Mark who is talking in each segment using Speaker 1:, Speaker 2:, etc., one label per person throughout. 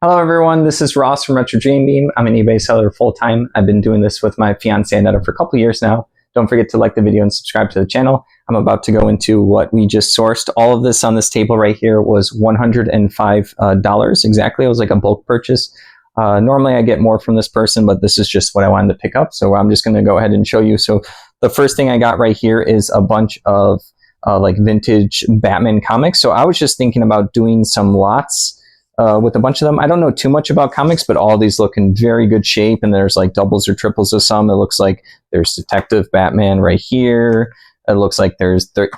Speaker 1: Hello everyone, this is Ross from Retro Dream Beam. I'm an eBay seller full-time. I've been doing this with my fiance Annetta for a couple years now. Don't forget to like the video and subscribe to the channel. I'm about to go into what we just sourced. All of this on this table right here was $105 exactly. It was like a bulk purchase. Normally I get more from this person, but this is just what I wanted to pick up. So I'm just going to go ahead and show you. So the first thing I got right here is a bunch of like vintage Batman comics. So I was just thinking about doing some lots with a bunch of them. I don't know too much about comics, but all these look in very good shape, and there's like doubles or triples of some. It looks like there's Detective Batman right here. It looks like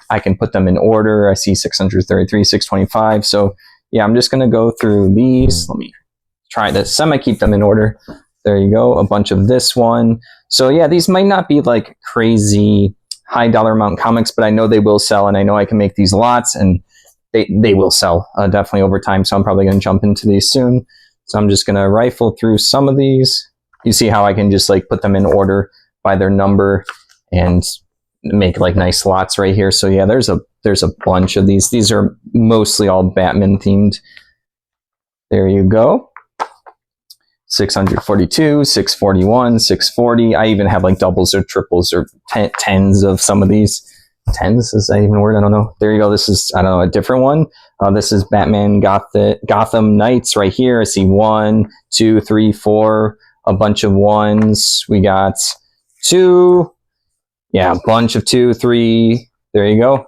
Speaker 1: I can put them in order. I see 633, 625. So yeah, I'm just going to go through these. Let me try this. Semi-keep them in order. There you go. A bunch of this one. So yeah, these might not be like crazy high dollar amount comics, but I know they will sell, and I know I can make these lots, and they will sell definitely over time. So I'm probably going to jump into these soon. So I'm just going to rifle through some of these. You see how I can just like put them in order by their number and make like nice lots right here. So yeah, there's a bunch of these. These are mostly all Batman themed. There you go. 642, 641, 640. I even have like doubles or triples or tens of some of these. Tens, is that even a word? I don't know. There you go. This is, I don't know, a different one. This is Batman Gotham Knights right here. I see 1, 2, 3, 4, a bunch of ones. We got 2. Yeah, a bunch of 2, 3. There you go.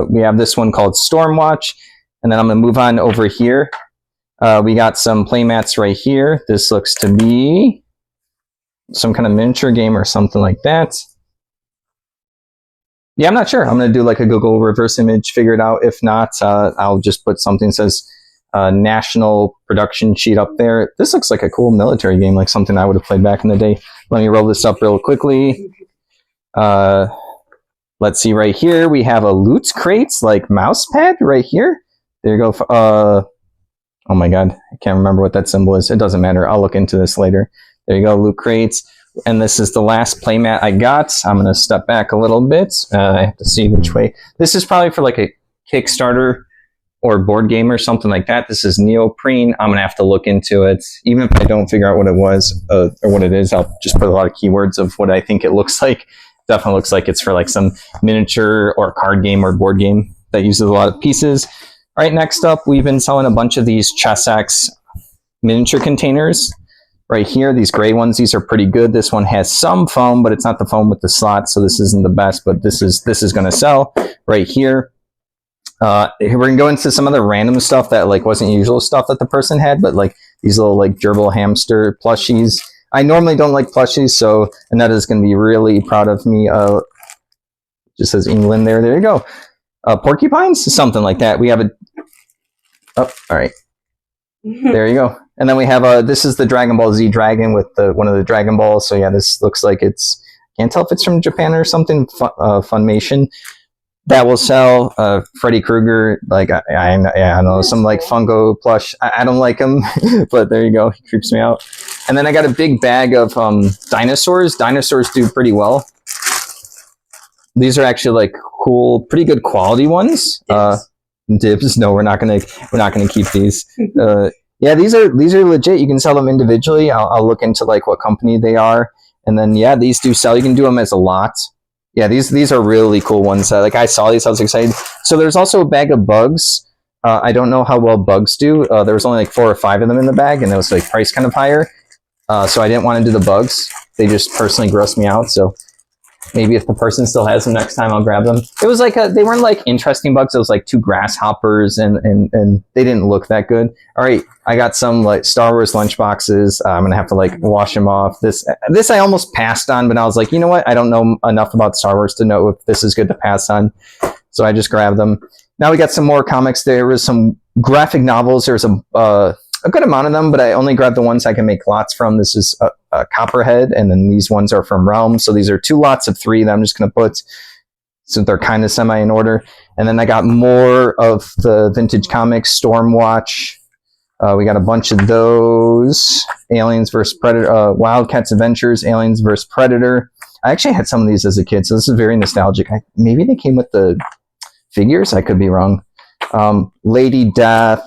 Speaker 1: We have this one called Stormwatch. And then I'm going to move on over here. We got some playmats right here. This looks to be some kind of miniature game or something like that. Yeah, I'm not sure. I'm going to do like a Google reverse image, figure it out. If not, I'll just put something that says national production sheet up there. This looks like a cool military game, like something I would have played back in the day. Let me roll this up real quickly. Let's see right here. We have a loot crates, like mouse pad right here. There you go. Oh my God, I can't remember what that symbol is. It doesn't matter. I'll look into this later. There you go, loot crates. And this is the last playmat I got. I'm going to step back a little bit. I have to see which way. This is probably for like a Kickstarter or board game or something like that. This is neoprene. I'm going to have to look into it. Even if I don't figure out what it was or what it is, I'll just put a lot of keywords of what I think it looks like. Definitely looks like it's for like some miniature or card game or board game that uses a lot of pieces. All right, next up, we've been selling a bunch of these Chessex miniature containers. Right here, these gray ones, these are pretty good. This one has some foam, but it's not the foam with the slots, so this isn't the best, but this is going to sell right here. We're going to go into some other random stuff that like wasn't usual stuff that the person had, but like these little like gerbil hamster plushies. I normally don't like plushies, so Annetta's going to be really proud of me. Just says England there. There you go. Porcupines, something like that. We have a... Oh, all right. There you go. And then we have this is the Dragon Ball Z dragon with one of the Dragon Balls. So yeah, this looks like it's, can't tell if it's from Japan or something. Funimation. That will sell. Freddy Krueger, like I don't know, some like Funko plush. I don't like him, but there you go. He creeps me out. And then I got a big bag of dinosaurs. Dinosaurs do pretty well. These are actually like cool, pretty good quality ones. Dibs. No, we're not gonna keep these. Yeah, these are legit. You can sell them individually. I'll look into like what company they are, and then yeah, these do sell. You can do them as a lot. Yeah, these are really cool ones. Like I saw these, I was excited. So there's also a bag of bugs. I don't know how well bugs do. There was only like 4 or 5 of them in the bag, and it was like price kind of higher. So I didn't want to do the bugs. They just personally grossed me out. So maybe if the person still has them next time, I'll grab them. It was like they weren't like interesting bugs. It was like 2 grasshoppers, and they didn't look that good. All right, I got some like Star Wars lunchboxes. I'm gonna have to like wash them off. This I almost passed on, but I was like, you know what? I don't know enough about Star Wars to know if this is good to pass on. So I just grabbed them. Now we got some more comics. There was some graphic novels. There's a good amount of them, but I only grabbed the ones I can make lots from. This is a Copperhead, and then these ones are from Realm. So these are 2 lots of 3 that I'm just going to put, so they're kind of semi in order. And then I got more of the vintage comics, Stormwatch. We got a bunch of those. Aliens vs. Predator, Wildcats Adventures, Aliens vs. Predator. I actually had some of these as a kid, so this is very nostalgic. Maybe they came with the figures. I could be wrong. Lady Death.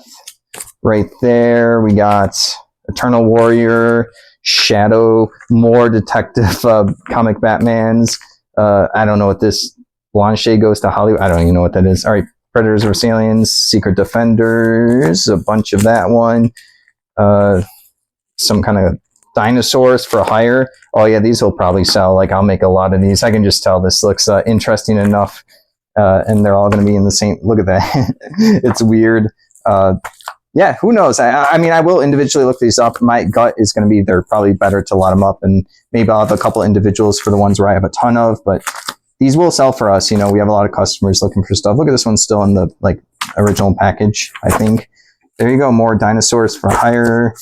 Speaker 1: right there. We got Eternal Warrior, Shadow, more Detective comic Batmans. I don't know what this Blanche Goes to Hollywood. I don't even know what that is. All right, Predators vs. Aliens, Secret Defenders, a bunch of that one. Some kind of dinosaurs for hire. Oh yeah, these will probably sell. Like I'll make a lot of these. I can just tell this looks interesting enough. And they're all going to be in the same. Look at that. It's weird. Yeah, who knows? I mean, I will individually look these up. My gut is going to be they're probably better to lot them up, and maybe I'll have a couple individuals for the ones where I have a ton of, but these will sell for us. You know, we have a lot of customers looking for stuff. Look at this one still in the like original package, I think. There you go. More dinosaurs for hire.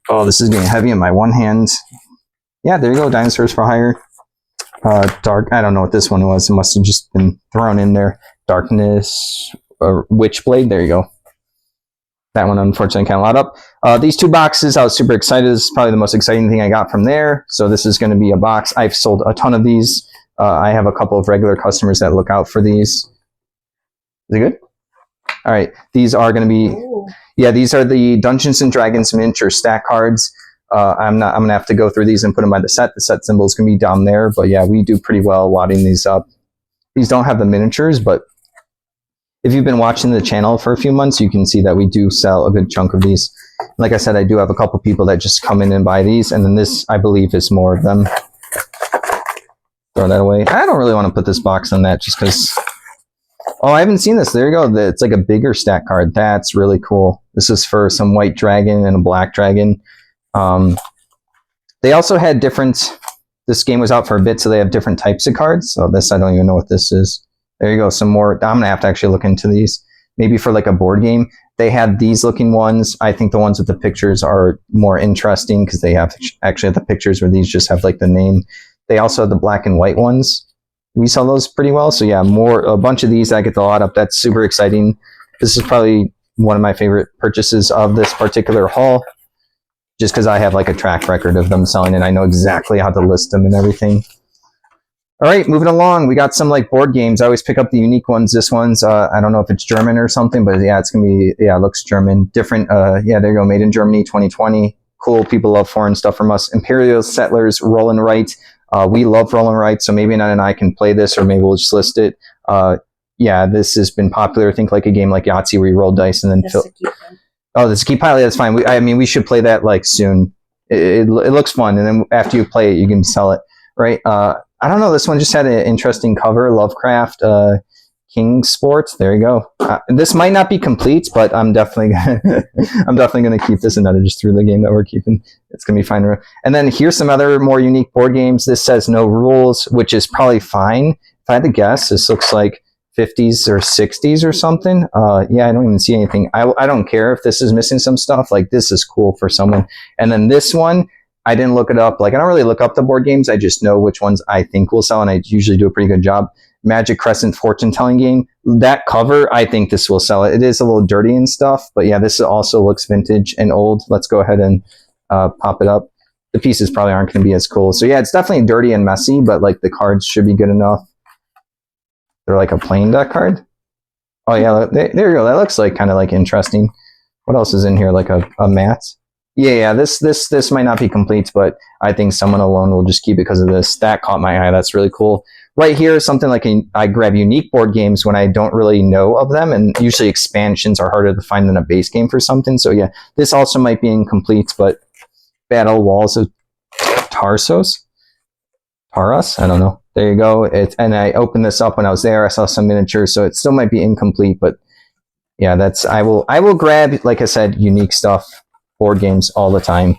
Speaker 1: Oh, this is getting heavy in my one hand. Yeah, there you go. Dinosaurs for hire. Dark. I don't know what this one was. It must have just been thrown in there. Darkness. Witchblade. There you go. That one, unfortunately, can't lot up. These two boxes, I was super excited. This is probably the most exciting thing I got from there. So this is going to be a box. I've sold a ton of these. I have a couple of regular customers that look out for these. Is it good? All right. These are going to be... Ooh. Yeah, these are the Dungeons and Dragons miniature stack cards. I'm going to have to go through these and put them by the set. The set symbol is going to be down there. But yeah, we do pretty well wadding these up. These don't have the miniatures, but if you've been watching the channel for a few months, you can see that we do sell a good chunk of these. Like I said, I do have a couple people that just come in and buy these. And then this, I believe, is more of them. Throw that away. I don't really want to put this box on that just because... Oh, I haven't seen this. There you go. It's like a bigger stack card. That's really cool. This is for some white dragon and a black dragon. They also had different... This game was out for a bit, so they have different types of cards. So this, I don't even know what this is. There you go. Some more. I'm going to have to actually look into these. Maybe for like a board game. They have these looking ones. I think the ones with the pictures are more interesting because they have actually have the pictures where these just have like the name. They also have the black and white ones. We sell those pretty well. So yeah, a bunch of these. I get the lot up. That's super exciting. This is probably one of my favorite purchases of this particular haul. Just because I have like a track record of them selling and I know exactly how to list them and everything. All right, moving along. We got some like board games. I always pick up the unique ones. This one's, I don't know if it's German or something, but yeah, it's going to be, yeah, it looks German. Different, yeah, there you go. Made in Germany, 2020. Cool. People love foreign stuff from us. Imperial Settlers, Roll and Write. We love Roll and Write, so maybe Nat and I can play this, or maybe we'll just list it. Yeah, this has been popular. I think like a game like Yahtzee where you roll dice and then oh, the Ski Pilot, that's fine. I mean, we should play that like soon. It looks fun, and then after you play it, you can sell it, right? I don't know. This one just had an interesting cover. Lovecraft, King Sports. There you go. This might not be complete, but I'm definitely gonna keep this, and that just through the game that we're keeping. It's gonna be fine. And then here's some other more unique board games. This says no rules, which is probably fine. If I had to guess, this looks like 50s or 60s or something. Yeah, I don't even see anything. I don't care if this is missing some stuff. Like this is cool for someone. And then this one, I didn't look it up. Like I don't really look up the board games. I just know which ones I think will sell, and I usually do a pretty good job. Magic Crescent fortune telling game. That cover, I think this will sell it. It is a little dirty and stuff, but yeah, this also looks vintage and old. Let's go ahead and pop it up. The pieces probably aren't going to be as cool. So yeah, it's definitely dirty and messy, but like the cards should be good enough. They're like a plain deck card. Oh yeah, there you go. That looks like kind of like interesting. What else is in here? Like a mat. Yeah. This might not be complete, but I think someone alone will just keep it because of this. That caught my eye. That's really cool. Right here, something like I grab unique board games when I don't really know of them, and usually expansions are harder to find than a base game for something. So yeah, this also might be incomplete, but Battle Walls of Taros? I don't know. There you go. And I opened this up when I was there. I saw some miniatures, so it still might be incomplete, but yeah, I will grab, like I said, unique stuff, board games all the time.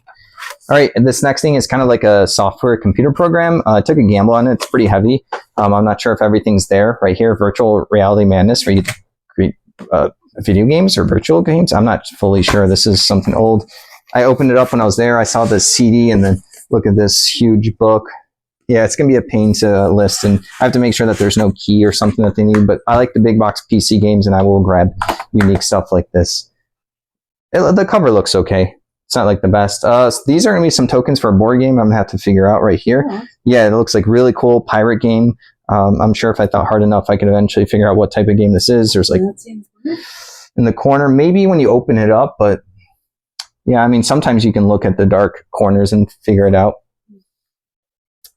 Speaker 1: All right, and this next thing is kind of like a software computer program. I took a gamble on it. It's pretty heavy. I'm not sure if everything's there. Right here, Virtual Reality Madness for you to create video games or virtual games. I'm not fully sure. This is something old. I opened it up when I was there. I saw the CD, and then look at this huge book. Yeah, it's going to be a pain to list, and I have to make sure that there's no key or something that they need. But I like the big box PC games, and I will grab unique stuff like this. The cover looks okay. It's not like the best. These are going to be some tokens for a board game I'm going to have to figure out right here. Yeah, it looks like really cool pirate game. I'm sure if I thought hard enough, I could eventually figure out what type of game this is. There's like, in the corner. Maybe when you open it up, but yeah, I mean, sometimes you can look at the dark corners and figure it out.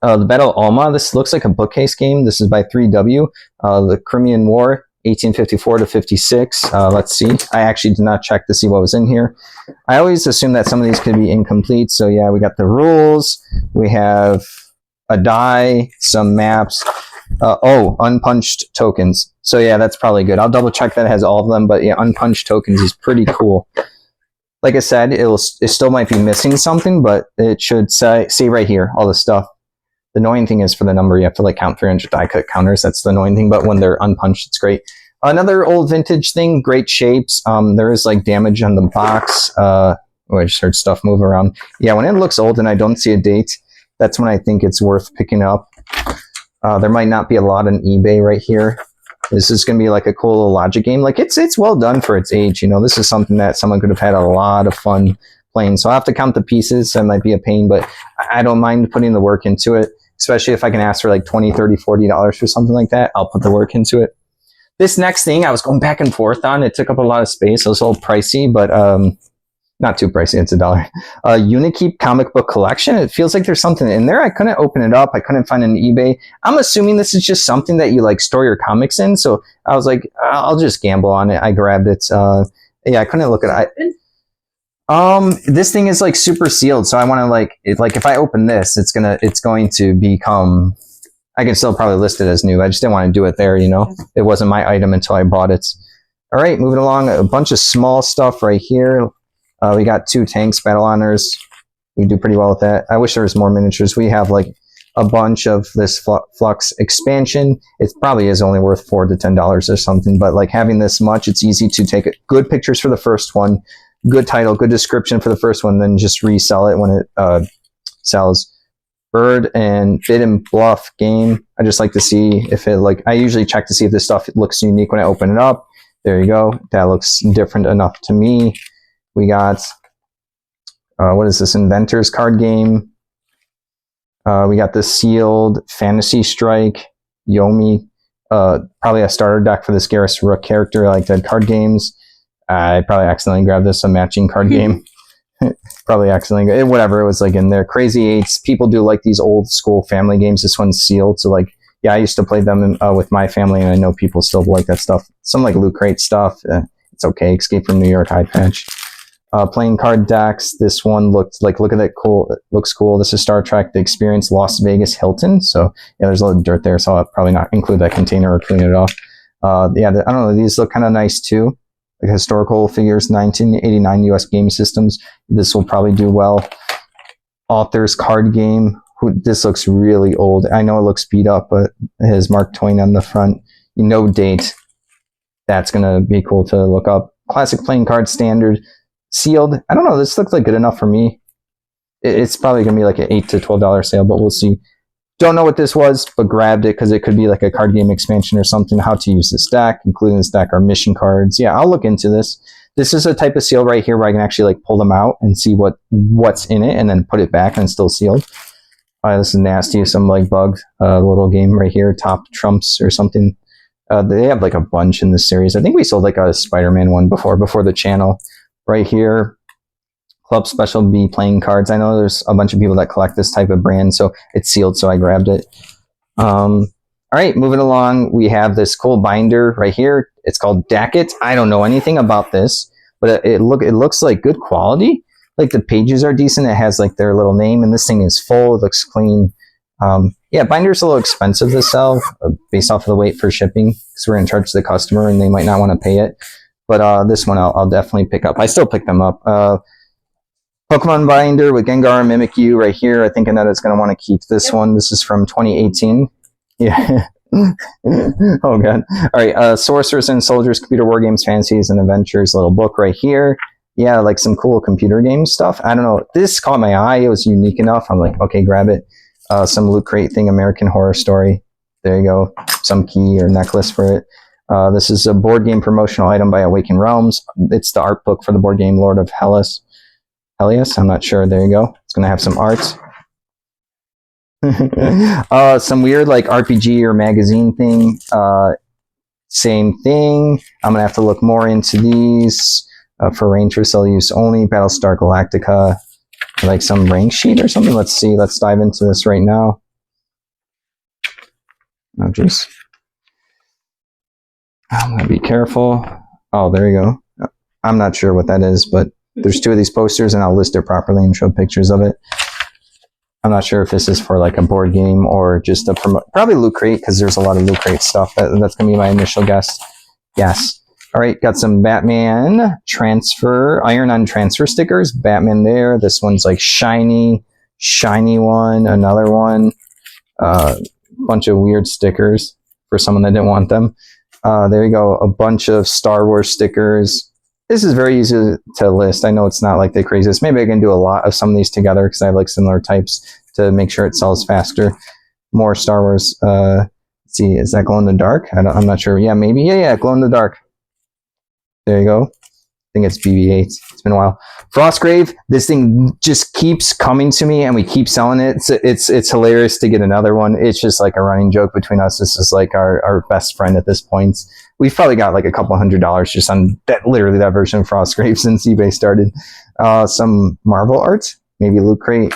Speaker 1: The Battle of Alma, this looks like a bookcase game. This is by 3W. The Crimean War, 1854 to 56. Let's see. I actually did not check to see what was in here. I always assume that some of these could be incomplete. So yeah, we got the rules. We have a die, some maps. Unpunched tokens. So yeah, that's probably good. I'll double check that it has all of them. But yeah, unpunched tokens is pretty cool. Like I said, it still might be missing something, but it should say right here, all the stuff. The annoying thing is for the number, you have to like count 300 die cut counters. That's the annoying thing. But when they're unpunched, it's great. Another old vintage thing, great shapes. There is like damage on the box. I just heard stuff move around. Yeah, when it looks old and I don't see a date, that's when I think it's worth picking up. There might not be a lot on eBay right here. This is going to be like a cool little logic game. Like it's well done for its age. You know, this is something that someone could have had a lot of fun playing. So I'll have to count the pieces. That might be a pain, but I don't mind putting the work into it. Especially if I can ask for like $20, $30, $40 for something like that, I'll put the work into it. This next thing I was going back and forth on. It took up a lot of space. It was a little pricey, but not too pricey. It's $1. Unikeep comic book collection. It feels like there's something in there. I couldn't open it up. I couldn't find it on eBay. I'm assuming this is just something that you like store your comics in. So I was like, I'll just gamble on it. I grabbed it. Yeah, I couldn't look at it. This thing is like super sealed, so I want to like if I open this, it's going to become. I can still probably list it as new. I just didn't want to do it there, you know. It wasn't my item until I bought it. All right, moving along, a bunch of small stuff right here. We got 2 tanks, battle honors. We do pretty well with that. I wish there was more miniatures. We have like a bunch of this Flux expansion. It probably is only worth $4 to $10 or something, but like having this much, it's easy to take good pictures for the first one. Good title, good description for the first one, then just resell it when it sells. Bird and Bid and Bluff game. I just like to see if it I usually check to see if this stuff looks unique when I open it up. There you go. That looks different enough to me. We got, what is this? Inventors card game. We got the sealed Fantasy Strike, Yomi. Probably a starter deck for this Garrus Rook character. I like Dead card games. I probably accidentally grabbed this, a matching card game. Probably accidentally, whatever, it was like in there. Crazy Eights. People do like these old school family games. This one's sealed. So like, yeah, I used to play them with my family, and I know people still like that stuff. Some like Loot Crate stuff. It's okay. Escape from New York High Patch. Playing card decks. This one looked like, look at that, cool. It looks cool. This is Star Trek: The Experience Las Vegas Hilton. So yeah, there's a lot of dirt there, so I'll probably not include that container or clean it off. Yeah, I don't know. These look kind of nice too. Like historical figures, 1989 US game systems. This will probably do well. Author's card game. This looks really old. I know it looks beat up, but it has Mark Twain on the front. No date. That's going to be cool to look up. Classic playing card standard. Sealed. I don't know. This looks like good enough for me. It's probably going to be like an $8 to $12 sale, but we'll see. Don't know what this was, but grabbed it because it could be like a card game expansion or something. How to use this deck, including this deck are mission cards. Yeah, I'll look into this. This is a type of seal right here where I can actually like pull them out and see what's in it and then put it back and it's still sealed. This is nasty. Some like bug little game right here. Top Trumps or something. They have like a bunch in this series. I think we sold like a Spider-Man one before the channel. Right here. Club Special B playing cards. I know there's a bunch of people that collect this type of brand, so it's sealed, so I grabbed it. All right, moving along, we have this cool binder right here. It's called Dacket. I don't know anything about this, but it looks like good quality. Like the pages are decent. It has like their little name, and this thing is full. It looks clean. Yeah, binder's a little expensive to sell based off of the weight for shipping because we're in charge of the customer and they might not want to pay it. But this one I'll definitely pick up. I still pick them up. Pokemon binder with Gengar and Mimikyu right here. I think Anetta's going to want to keep this one. This is from 2018. Yeah. Oh, God. All right. Sorcerers and Soldiers, Computer War Games, Fantasies, and Adventures. Little book right here. Yeah, like some cool computer game stuff. I don't know. This caught my eye. It was unique enough. I'm like, okay, grab it. Some Loot Crate thing, American Horror Story. There you go. Some key or necklace for it. This is a board game promotional item by Awaken Realms. It's the art book for the board game Lord of Hellas. Helios, I'm not sure. There you go. It's going to have some art. Some weird like RPG or magazine thing. Same thing. I'm gonna have to look more into these for range for cell use only. Battlestar Galactica, like some rank sheet or something. Let's see. Let's dive into this right now. Oh, jeez. I'm gonna be careful. Oh, there you go. I'm not sure what that is, but there's 2 of these posters, and I'll list it properly and show pictures of it. I'm not sure if this is for like a board game or just a probably Loot Crate, because there's a lot of Loot Crate stuff. That's gonna be my initial guess. Yes. All right, got some Batman transfer, iron-on transfer stickers. Batman there. This one's like shiny one. Another one. Bunch of weird stickers for someone that didn't want them. There you go. A bunch of Star Wars stickers. This is very easy to list. I know it's not like the craziest. Maybe I can do a lot of some of these together because I have like similar types to make sure it sells faster. More Star Wars. Let's see, is that glow in the dark? I'm not sure. Yeah, maybe. Yeah, glow in the dark. There you go. I think it's BB-8. It's been a while. Frostgrave. This thing just keeps coming to me, and we keep selling it. It's hilarious to get another one. It's just like a running joke between us. This is like our best friend at this point. We've probably got like a couple $100 just on literally that version of Frostgrave since eBay started. Some Marvel art, maybe Loot Crate.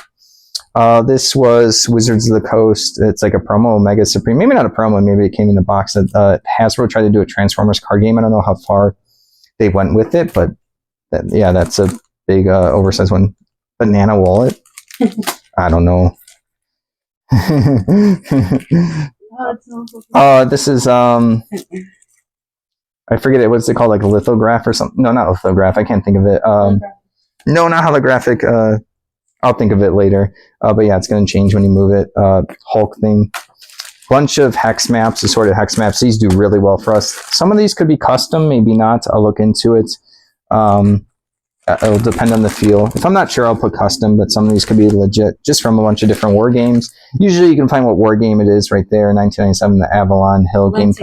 Speaker 1: This was Wizards of the Coast. It's like a promo, Omega Supreme. Maybe not a promo. Maybe it came in a box. Hasbro tried to do a Transformers card game. I don't know how far they went with it, but that's a big oversized one. Banana wallet. I don't know. This is I forget it. What's it called? Like a lithograph or something? No, not lithograph. I can't think of it. No, not holographic. I'll think of it later. But yeah, it's going to change when you move it. Hulk thing. Bunch of hex maps, assorted hex maps. These do really well for us. Some of these could be custom, maybe not. I'll look into it. It'll depend on the feel. If I'm not sure, I'll put custom, but some of these could be legit, just from a bunch of different war games. Usually you can find what war game it is right there. 1997, the Avalon Hill game.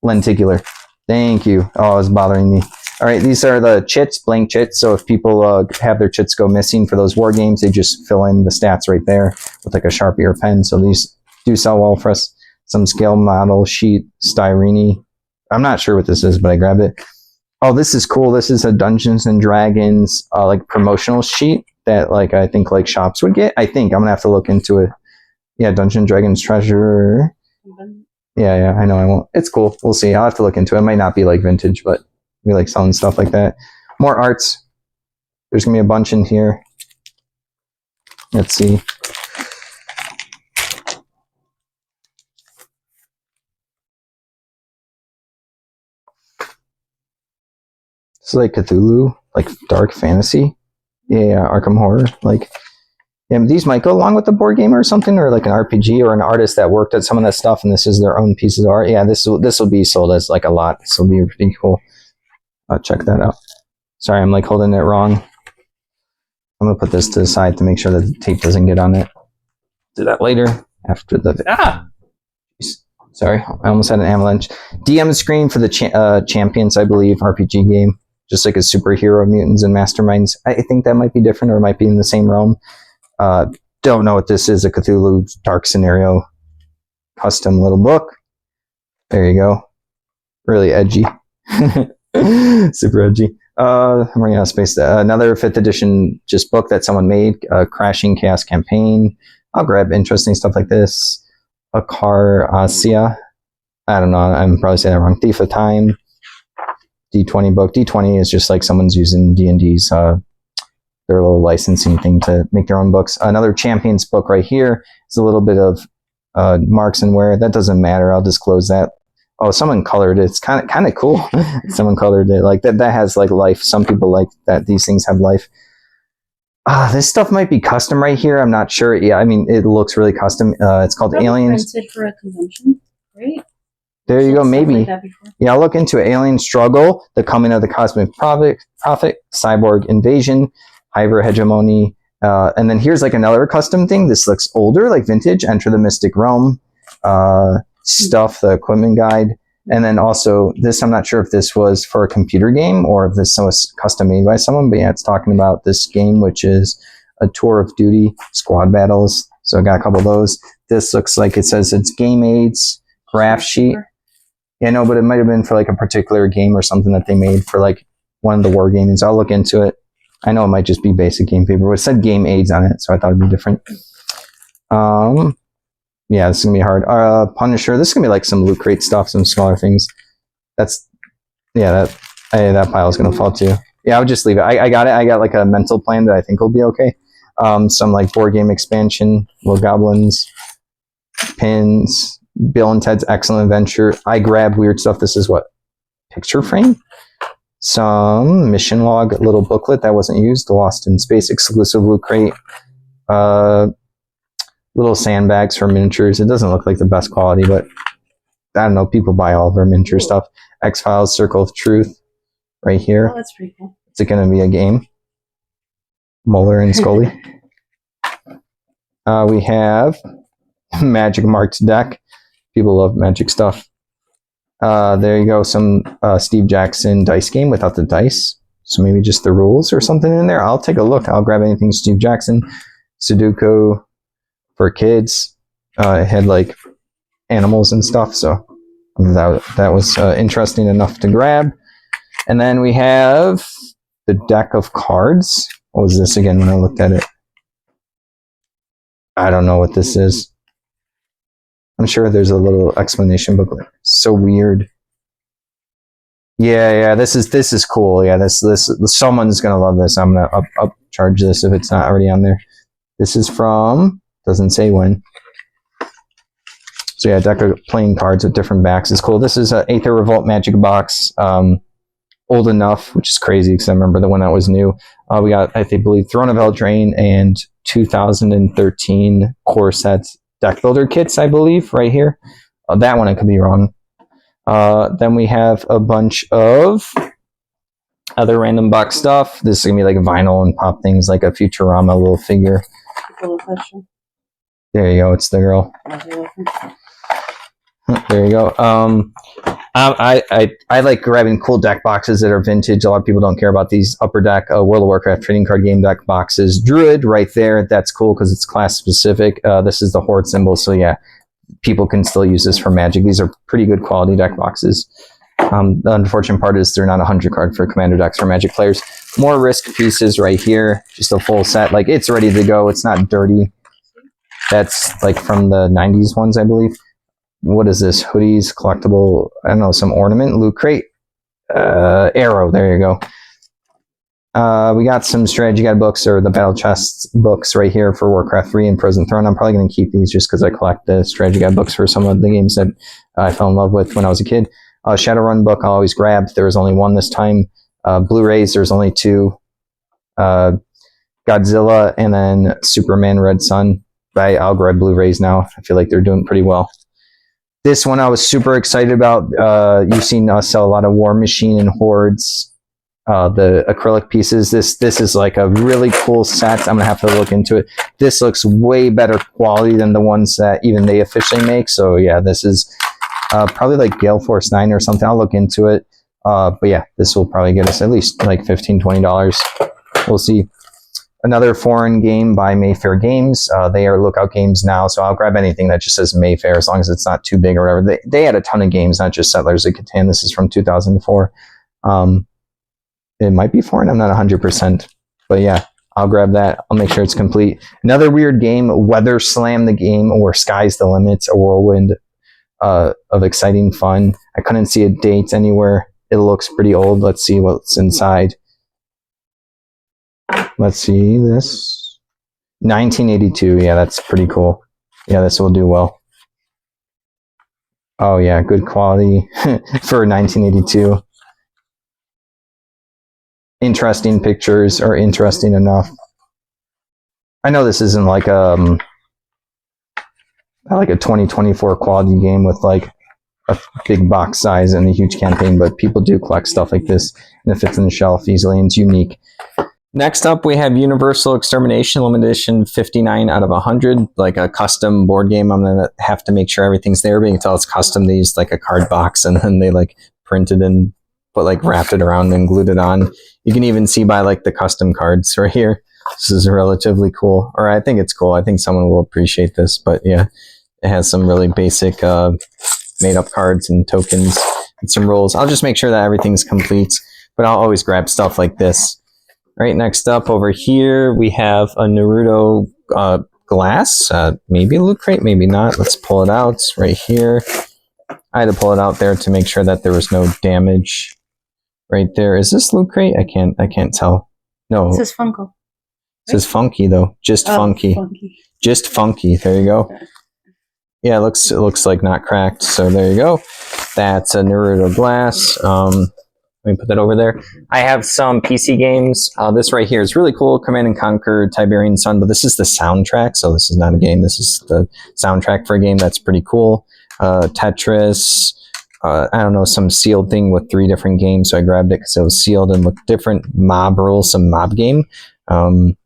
Speaker 1: Lenticular. Thank you. Oh, it's bothering me. All right, these are the chits, blank chits. So if people have their chits go missing for those war games, they just fill in the stats right there with like a Sharpie or pen. So these do sell well for us. Some scale model sheet, styrene. I'm not sure what this is, but I grabbed it. Oh, this is cool. This is a Dungeons and Dragons like promotional sheet that like I think like shops would get. I think I'm gonna have to look into it. Yeah, Dungeons and Dragons Treasure. Yeah, I know I won't. It's cool. We'll see. I'll have to look into it. It might not be like vintage, but we like selling stuff like that. More arts. There's gonna be a bunch in here. Let's see. It's like Cthulhu, like dark fantasy. Yeah, Arkham Horror. Like, yeah, these might go along with the board game or something, or like an RPG or an artist that worked at some of that stuff, and this is their own pieces of art. Yeah, this will be sold as like a lot. This will be pretty cool. Check that out. Sorry, I'm like holding it wrong. I'm gonna put this to the side to make sure that the tape doesn't get on it. Do that later after the Sorry, I almost had an avalanche. DM screen for the Champions, I believe, RPG game. Just like a superhero, mutants and masterminds. I think that might be different, or it might be in the same realm. Don't know what this is. A Cthulhu Dark Scenario custom little book. There you go. Really edgy. Super edgy. I'm running out of space. Another 5th edition just book that someone made. Crashing Chaos Campaign. I'll grab interesting stuff like this. Asia. I don't know. I'm probably saying that wrong. Thief of Time. D20 book. D20 is just like someone's using D&D's their little licensing thing to make their own books. Another Champions book right here is a little bit of marks and wear. That doesn't matter. I'll disclose that. Oh, someone colored it. It's kind of cool. Someone colored it like that. That has like life. Some people like that. These things have life. This stuff might be custom right here. I'm not sure. Yeah, I mean, it looks really custom. It's called Aliens.
Speaker 2: Printed for a convention, right?
Speaker 1: There you go. Maybe. Like yeah, I'll look into it. Alien Struggle, The Coming of the Cosmic Prophet, Cyborg Invasion, Hyper Hegemony. And then here's like another custom thing. This looks older, like vintage. Enter the Mystic Realm. Stuff, the equipment guide. And then also this, I'm not sure if this was for a computer game or if this was custom made by someone, but yeah, it's talking about this game, which is a Tour of Duty squad battles. So I got a couple of those. This looks like it says it's game aids, graph sheet. Yeah, no, but it might have been for like a particular game or something that they made for like one of the war games. I'll look into it. I know it might just be basic game paper, but it said game aids on it, so I thought it'd be different. Yeah, this is gonna be hard. Punisher. This is gonna be like some loot crate stuff, some smaller things. That pile is gonna fall too. Yeah, I would just leave it. I got it. I got like a mental plan that I think will be okay. Some like board game expansion, little goblins, pins, Bill and Ted's Excellent Adventure. I grab weird stuff. This is what? Picture frame? Some mission log, little booklet that wasn't used, the Lost in Space exclusive loot crate. Little sandbags for miniatures. It doesn't look like the best quality, but I don't know. People buy all of our miniature stuff. X-Files, Circle of Truth, right here.
Speaker 2: Oh, that's pretty cool.
Speaker 1: Is it going to be a game? Mulder and Scully. We have Magic Marked deck. People love Magic stuff. There you go. Some Steve Jackson dice game without the dice. So maybe just the rules or something in there. I'll take a look. I'll grab anything Steve Jackson. Sudoku for kids. It had like animals and stuff. So that was interesting enough to grab. And then we have the deck of cards. What was this again when I looked at it? I don't know what this is. I'm sure there's a little explanation booklet. So weird. Yeah, this is cool. Yeah, this someone's gonna love this. I'm gonna upcharge this if it's not already on there. This is from, doesn't say when. So yeah, deck of playing cards with different backs is cool. This is a Aether Revolt Magic box. Old enough, which is crazy because I remember the one that was new. We got, I believe, Throne of Eldraine and 2013 core sets deck builder kits, I believe, right here. That one I could be wrong. Then we have a bunch of other random box stuff. This is gonna be like vinyl and pop things, like a Futurama little figure. There you go. It's the girl. There you go. I like grabbing cool deck boxes that are vintage. A lot of people don't care about these Upper Deck World of Warcraft trading card game deck boxes. Druid right there. That's cool because it's class specific. This is the Horde symbol. So yeah, people can still use this for Magic. These are pretty good quality deck boxes. The unfortunate part is they're not 100 card for Commander decks for Magic players. More Risk pieces right here. Just a full set. Like it's ready to go. It's not dirty. That's like from the 90s ones, I believe. What is this? Hoodies, collectible, I don't know, some ornament, loot crate, arrow, there you go. We got some strategy guide books or the battle chest books right here for Warcraft 3 and Frozen Throne. I'm probably going to keep these just because I collect the strategy guide books for some of the games that I fell in love with when I was a kid. Shadowrun book I'll always grab. There was only one this time. Blu-rays, there's only two. Godzilla and then Superman Red Sun. I'll grab Blu-rays now. I feel like they're doing pretty well. This one I was super excited about. You've seen us sell a lot of War Machine and Hordes, the acrylic pieces. This is like a really cool set. I'm gonna have to look into it. This looks way better quality than the ones that even they officially make. So yeah, this is probably like Gale Force 9 or something. I'll look into it. But yeah, this will probably get us at least like $15, $20. We'll see. Another foreign game by Mayfair Games. They are Lookout Games now, so I'll grab anything that just says Mayfair as long as it's not too big or whatever. They had a ton of games, not just Settlers of Catan. This is from 2004. It might be foreign. I'm not 100%. But yeah, I'll grab that. I'll make sure it's complete. Another weird game, Weather Slam the Game, or Sky's the Limit, a whirlwind of exciting fun. I couldn't see a date anywhere. It looks pretty old. Let's see what's inside. Let's see this. 1982. Yeah, that's pretty cool. Yeah, this will do well. Oh yeah, good quality for 1982. Interesting pictures, or interesting enough. I know this isn't like a 2024 quality game with like a big box size and a huge campaign, but people do collect stuff like this and it fits in the shelf easily and it's unique. Next up, we have Universal Extermination Limited Edition 59 out of 100, like a custom board game. I'm going to have to make sure everything's there, but you can tell it's custom. They used like a card box and then they like printed and wrapped it around and glued it on. You can even see by like the custom cards right here. This is relatively cool, or I think it's cool. I think someone will appreciate this, but yeah, it has some really basic made up cards and tokens. and some rolls. I'll just make sure that everything's complete, but I'll always grab stuff like this. All right, next up over here, we have a Naruto glass. Maybe a loot crate, maybe not. Let's pull it out right here. I had to pull it out there to make sure that there was no damage. Right there. Is this loot crate? I can't tell. No.
Speaker 2: This is Funko.
Speaker 1: It says funky though. Just funky. Just funky. There you go. Yeah, it looks like not cracked. So there you go. That's a Naruto glass. Let me put that over there. I have some PC games. This right here is really cool. Command and Conquer, Tiberian Sun, but this is the soundtrack. So this is not a game. This is the soundtrack for a game that's pretty cool. Tetris. I don't know, some sealed thing with 3 different games. So I grabbed it because it was sealed and with different mob rules, some mob game. I'm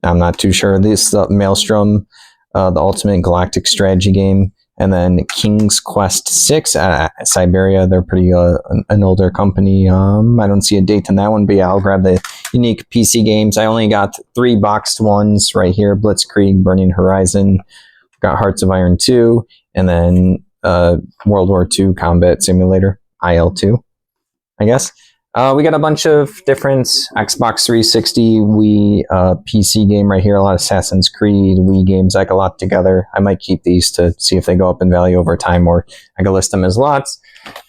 Speaker 1: not too sure. This Maelstrom, the Ultimate Galactic Strategy game. And then King's Quest 6, Siberia. They're pretty an older company. I don't see a date on that one, but yeah, I'll grab the unique PC games. I only got 3 boxed ones right here. Blitzkrieg, Burning Horizon, got Hearts of Iron 2, and then World War II Combat Simulator, IL2, I guess. We got a bunch of different Xbox 360, Wii, PC game right here. A lot of Assassin's Creed, Wii games, like a lot together. I might keep these to see if they go up in value over time, or I can list them as lots.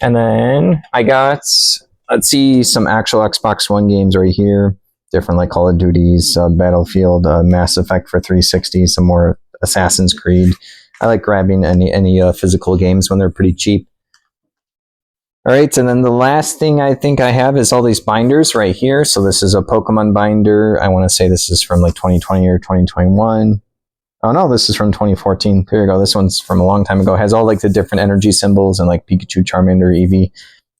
Speaker 1: And then I got, let's see, some actual Xbox One games right here. Different like Call of Duties, Battlefield, Mass Effect for 360, some more Assassin's Creed. I like grabbing any physical games when they're pretty cheap. All right, and then the last thing I think I have is all these binders right here. So this is a Pokemon binder. I want to say this is from like 2020 or 2021. Oh no, this is from 2014. There you go. This one's from a long time ago. It has all like the different energy symbols and like Pikachu, Charmander, Eevee,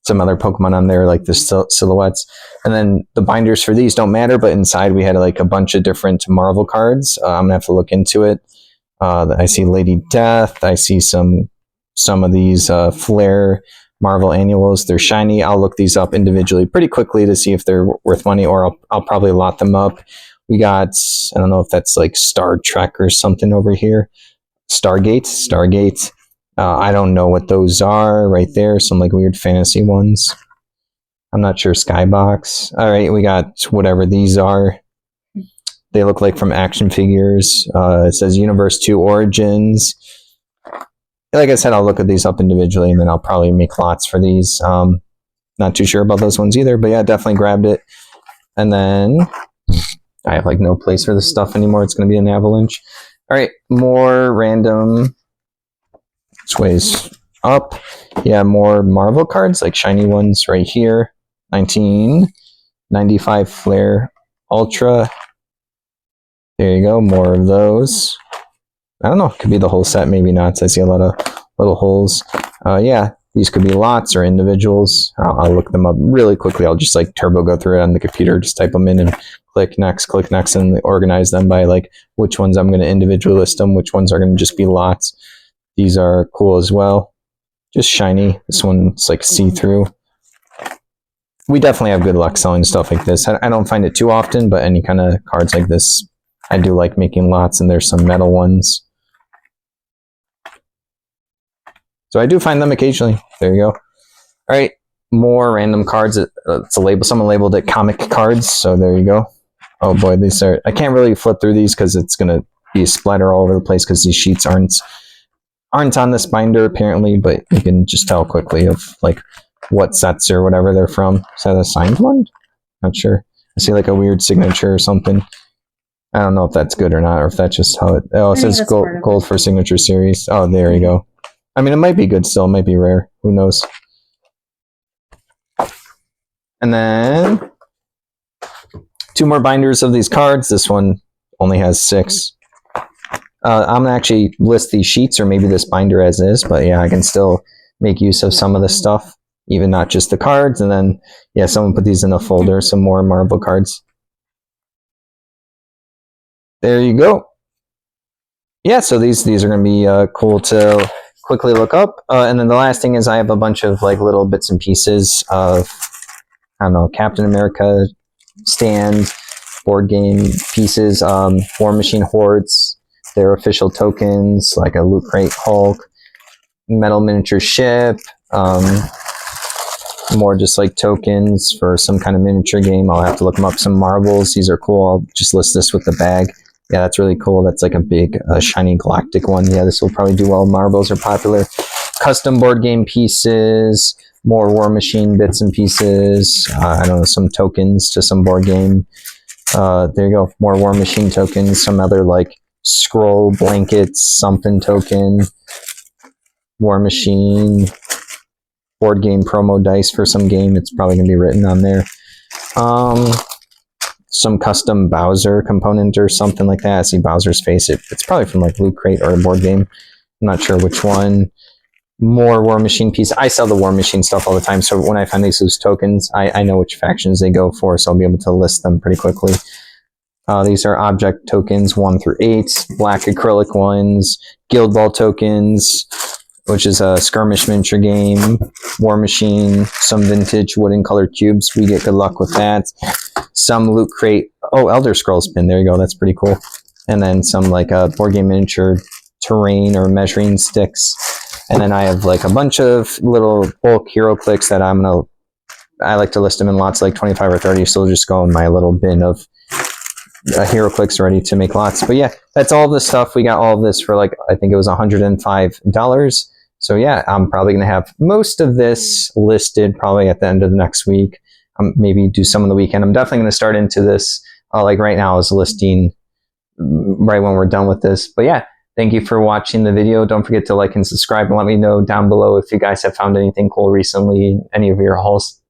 Speaker 1: some other Pokemon on there, like the silhouettes. And then the binders for these don't matter, but inside we had like a bunch of different Marvel cards. I'm gonna have to look into it. I see Lady Death. I see some of these Flare Marvel annuals. They're shiny. I'll look these up individually pretty quickly to see if they're worth money, or I'll probably lot them up. We got, I don't know if that's like Star Trek or something over here. Stargate. I don't know what those are right there. Some like weird fantasy ones. I'm not sure. Skybox. All right, we got whatever these are. They look like from action figures. It says Universe 2 Origins. Like I said, I'll look at these up individually, and then I'll probably make lots for these. Not too sure about those ones either, but yeah, definitely grabbed it. And then I have like no place for this stuff anymore. It's going to be an avalanche. All right, more random. This way's up. Yeah, more Marvel cards, like shiny ones right here. 1995 Flare Ultra. There you go, more of those. I don't know, it could be the whole set, maybe not. I see a lot of little holes. Yeah, these could be lots or individuals. I'll look them up really quickly. I'll just like turbo go through it on the computer, just type them in and click next, and organize them by like which ones I'm going to individually list them, which ones are going to just be lots. These are cool as well. Just shiny. This one's like see-through. We definitely have good luck selling stuff like this. I don't find it too often, but any kind of cards like this, I do like making lots, and there's some metal ones. So I do find them occasionally. There you go. All right, more random cards. It's a label. Someone labeled it comic cards. So there you go. Oh boy, these are. I can't really flip through these because it's gonna be a splatter all over the place because these sheets aren't on this binder apparently. But you can just tell quickly of like what sets or whatever they're from. Is that a signed one? Not sure. I see like a weird signature or something. I don't know if that's good or not, or if that's just how it. Oh, it says gold for signature series. Oh, there you go. I mean, it might be good still. It might be rare. Who knows? And then 2 more binders of these cards. This one only has 6. I'm gonna actually list these sheets, or maybe this binder as is. But yeah, I can still make use of some of the stuff, even not just the cards. And then yeah, someone put these in a folder. Some more Marvel cards. There you go. Yeah, so these are going to be cool to quickly look up. And then the last thing is I have a bunch of like little bits and pieces of, I don't know, Captain America stand, board game pieces, War Machine Hordes, their official tokens, like a Loot Crate Hulk, metal miniature ship, More just like tokens for some kind of miniature game. I'll have to look them up. Some marbles. These are cool. I'll just list this with the bag. Yeah, that's really cool. That's like a big shiny galactic one. Yeah, this will probably do well. Marbles are popular. Custom board game pieces. More War Machine bits and pieces. I don't know, some tokens to some board game. There you go. More War Machine tokens. Some other like scroll blankets, something token. War Machine. Board game promo dice for some game. It's probably going to be written on there. Some custom Bowser component or something like that. I see Bowser's face. It's probably from like Loot Crate or a board game. I'm not sure which one. More War Machine piece. I sell the War Machine stuff all the time, so when I find these loose tokens, I know which factions they go for, so I'll be able to list them pretty quickly. These are object tokens 1 through 8, black acrylic ones, Guild Ball tokens, which is a skirmish miniature game, War Machine, some vintage wooden colored cubes. We get good luck with that. Some Loot Crate. Oh, Elder Scrolls pin. There you go. That's pretty cool. And then some like a board game miniature terrain or measuring sticks. And then I have like a bunch of little bulk hero clicks that I like to list them in lots, like 25 or 30. So they'll just go in my little bin of hero clicks ready to make lots. But yeah, that's all the stuff. We got all of this for like, I think it was $105. So yeah, I'm probably going to have most of this listed probably at the end of the next week. Maybe do some of the weekend. I'm definitely going to start into this. Like right now is listing right when we're done with this. But yeah, thank you for watching the video. Don't forget to like and subscribe and let me know down below if you guys have found anything cool recently, any of your hauls.